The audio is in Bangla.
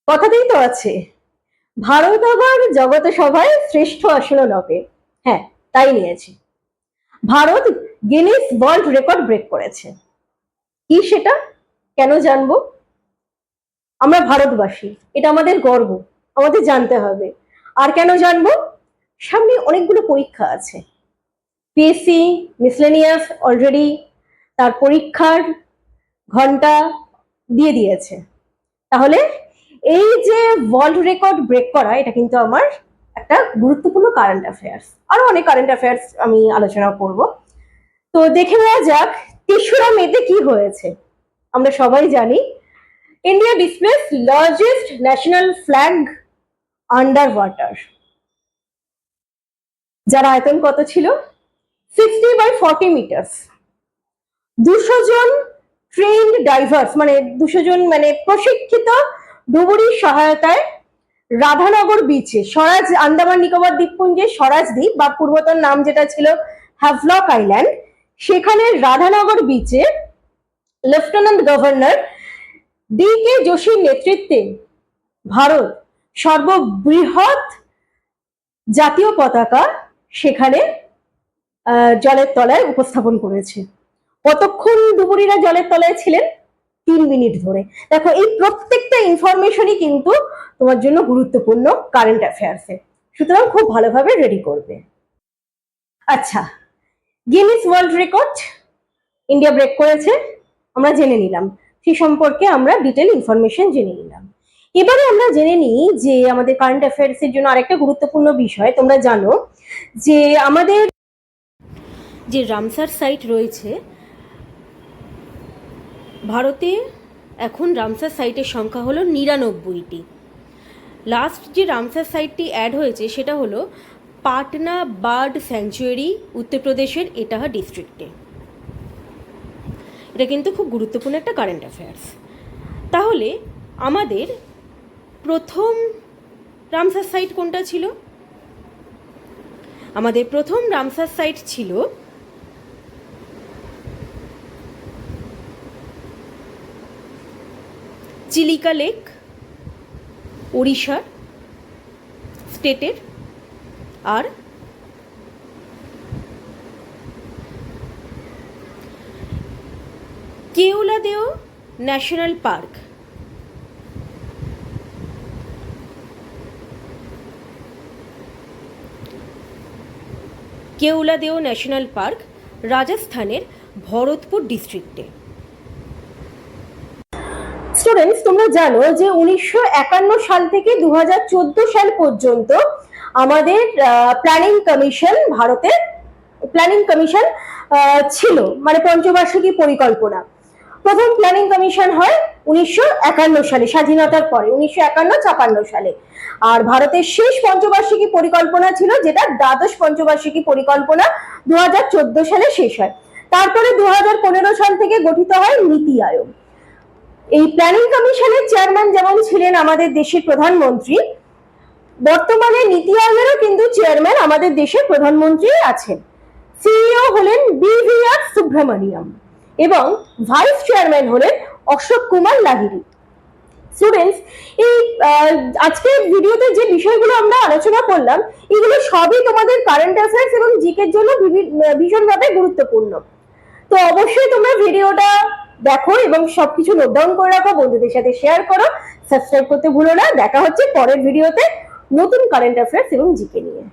কথাতেই তো আছে, ভারত আবার জগত সভায় শ্রেষ্ঠ আসন নবে। হ্যাঁ, তাই নিয়েছি। Bharat Guinness world record break করেছে। কি সেটা? কেন জানবো? আমরা ভারতবাসী, এটা আমাদের গর্ব, আমাদের জানতে হবে। আর কেন জানবো? সামনে অনেকগুলো পরীক্ষা আছে। পিএসসি মিসলেনিয়াস অলরেডি তার পরীক্ষার ঘন্টা দিয়ে দিয়েছে। তাহলে এই যে ওয়ার্ল্ড রেকর্ড ব্রেক করা, এটা কিন্তু আমার একটা গুরুত্বপূর্ণ কারেন্ট অ্যাফেয়ার্স। আরো অনেক কারেন্ট অ্যাফেয়ার্স আমি আলোচনা করব। তো দেখে নেওয়া যাক ৩রা মেতে কি হয়েছে। আমরা সবাই জানি India displace largest national flag under water, যার আয়তন কত ছিল? 60/40 মিটার্স। 200 জন ট্রেন্ড ডাইভার্স, মানে 200 জন মানে প্রশিক্ষিত ডুবুরির সহায়তায় রাধানগর বিচে, স্বরাজ আন্দামান নিকোবর দ্বীপপুঞ্জে স্বরাজ দ্বীপ বা পূর্বতন নাম যেটা ছিল হ্যাভলক আইল্যান্ড, সেখানে রাধানগর বিচে লেফটেন্যান্ট গভর্নর ডি.কে যোশীর নেতৃত্বে ভারত সর্ববৃহৎ জাতীয় পতাকা সেখানে জলের তলায় উপস্থাপন করেছে। কতক্ষণ ডুবুরিরা জলের তলায় ছিলেন? 3 মিনিট ধরে। দেখো, এই প্রত্যেকটা ইনফরমেশনই কিন্তু তোমার জন্য গুরুত্বপূর্ণ কারেন্ট অ্যাফেয়ার্সে, সুতরাং খুব ভালোভাবে রেডি করবে। আচ্ছা, Guinness world record India break করেছে, আমরা জেনে নিলাম। সে সম্পর্কে আমরা ডিটেল ইনফরমেশন জেনে নিলাম। এবারে আমরা জেনে নিই যে আমাদের কারেন্ট অ্যাফেয়ার্সের জন্য আরেকটা গুরুত্বপূর্ণ বিষয়। তোমরা জানো যে আমাদের যে রামসার সাইট রয়েছে ভারতে, এখন রামসার সাইটের সংখ্যা হলো 99টি। লাস্ট যে রামসার সাইটটি অ্যাড হয়েছে সেটা হলো পাটনা বার্ড স্যাংচুয়ারি, উত্তরপ্রদেশের এটাহা ডিস্ট্রিক্টে। এটা কিন্তু খুব গুরুত্বপূর্ণ একটা কারেন্ট অ্যাফেয়ার্স। তাহলে আমাদের প্রথম রামসার সাইট কোনটা ছিল? আমাদের প্রথম রামসার সাইট ছিল চিলিকা লেক, ওড়িশার স্টেটের। আর Keoladeo national park, Keoladeo national park রাজস্থানের ভরতপুর ডিস্ট্রিক্টে। স্টুডেন্টস, তোমরা জানো যে 1951 সাল থেকে 2014 সাল পর্যন্ত আমাদের প্ল্যানিং কমিশন, ভারতের প্ল্যানিং কমিশন ছিল, মানে পঞ্চবার্ষিকী পরিকল্পনা। প্রথম প্ল্যানিং কমিশন হয় 1951 সালে, স্বাধীনতার পরে 1951-56 সালে। আর ভারতের শেষ পঞ্চবার্ষিকী পরিকল্পনা ছিল, যেটা দ্বাদশ পঞ্চবার্ষিকী পরিকল্পনা, 2014 সালে শেষ হয়। তারপরে 2015 সাল থেকে গঠিত হয় নীতি আয়োগ। এই প্ল্যানিং কমিশনের চেয়ারম্যান যেমন ছিলেন আমাদের দেশের প্রধানমন্ত্রী, বর্তমানে নীতি আয়োগেরও কিন্তু চেয়ারম্যান আমাদের দেশের প্রধানমন্ত্রী আছেন। সিইও হলেন বি.ভি.আর. সুব্রমণিয়াম এবং ভাইস চেয়ারম্যান হলেন অশোক কুমার লাহিড়ী। স্টুডেন্টস, এই আজকের ভিডিওতে যে বিষয়গুলো আমরা আলোচনা করলাম, এগুলো সবই তোমাদের কারেন্ট অ্যাফেয়ার্স এবং জিকের জন্য ভীষণভাবে গুরুত্বপূর্ণ। তো অবশ্যই তোমরা ভিডিওটা দেখো এবং সবকিছু নোট ডাউন করে রাখো, বন্ধুদের সাথে শেয়ার করো, সাবস্ক্রাইব করতে ভুলো না। দেখা হচ্ছে পরের ভিডিওতে নতুন কারেন্ট অ্যাফেয়ার্স এবং জিকে নিয়ে।